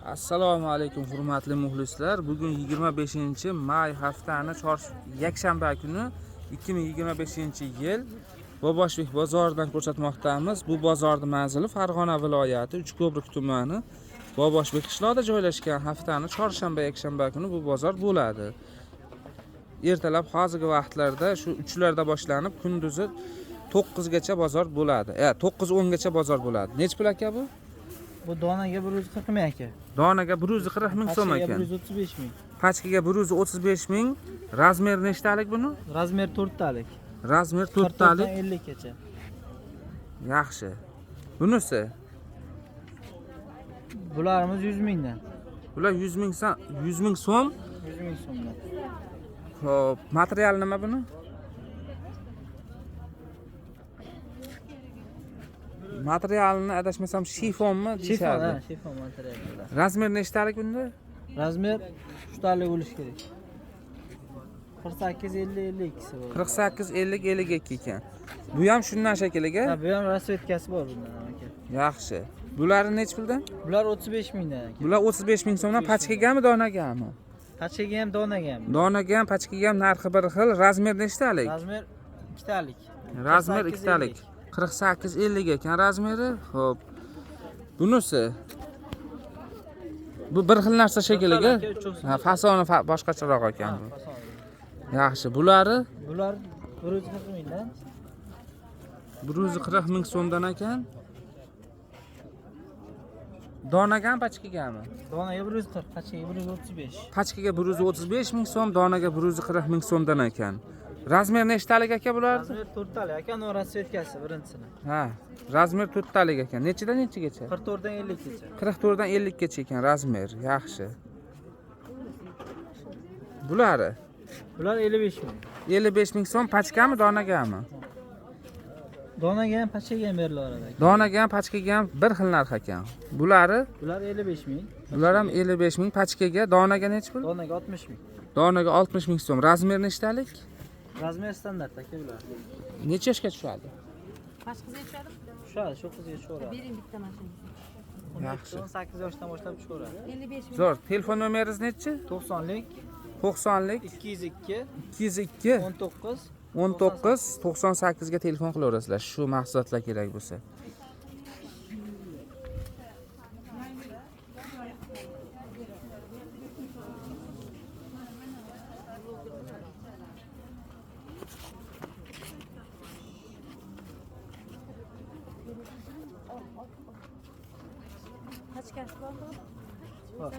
Assalomu alaykum hurmatli muxlislar. Bugun 25-may haftani yakshanba kuni 2025-yil Boboshbek bozoridan ko'rsatmoqdamiz. Bu bozorning manzili Farg'ona viloyati Uchko'prik tumani Boboshbek qishlog'ida joylashgan. Haftani chorshanba yakshanba kuni bu bozor bo'ladi. Ertalab hozirgi vaqtlarda shu 3larda boshlanib kunduzi 9 gacha bozor bo'ladi. 9:10 gacha bozor bo'ladi. Nech pul aka bu? Bu donaga 140 ming aka. Donaga 140 ming so'm ekan. 135 ming. Pachkaga 135 ming. Razmer nechtalik buni? Razmer 4 talik. Razmer 4 talik. 50 gacha. Yaxshi. Bunisi? Bularimiz 100 mingdan. Bular 100 ming so'm. 100 ming so'mdan. Xo'p, material nima buni? Materialni adashmasam shifonmi deyshadi? Shifon material. Razmer nechtalik bunda? Razmer 3 talik bo'lishi kerak. 48 50 52 si bor. 48 50 52 ekan. Bu ham shundan shakliga? Ha, bu ham rasvetkasi bor bundan aka. Yaxshi. Bularni nech puldan? Bular 35 mingdan aka. Bular 35 ming so'mdan pachkagami, donagami? Pachkaga ham, donaga ham. Donaga ham, pachkaga ham narxi bir xil. Razmer nechtalik? Razmer 2 talik. Razmer 2 talik. 48 50 ekan razmeri. Xo'p. Bunisi bu bir xil narsa shekiliga. Ha, fasoni boshqacharoq ekan bu. Yaxshi. Bular 140 mingdan. 140 ming so'mdan ekan. Donagami, pachkagami? Donaga 140, pachkaga 135. Pachkaga 135 ming so'm, donaga 140 ming so'mdan ekan. Razmer nechtalik aka bular? Razmer 4 talik aka, no rasvetkasi birinchisini. Ha, razmer 4 talik ekan. Nechidan nechigacha? 44 dan 50 gacha. 44 dan 50 gacha ekan razmer. Yaxshi. Bular 55 ming. 55 ming so'm, pachkami, donagami? Donaga ham, pachkaga ham berilaveradi aka. Donaga ham, pachkaga ham bir xil narx ekan. Bular 55 ming. Bular ham 55 ming, pachkaga, donaga nech pul? Donaga 60 ming. Donaga 60 ming so'm. Razmer nechtalik? Razmer standart aka bular. Necha yoshga tushadi? Kaç kız yaşadım? Shu qizga tushaveradi. Bering bitta mashinani. Yaxshi. 18 yoshdan boshlab tushaveradi. 55 ming. Zo'r. Telefon nomeringiz nechi? 90lik 90lik 202 202 19 19 98 ga telefon qilaverasizlar. Shu mahsulotlar kerak bo'lsa. Kaç yaş var? Var.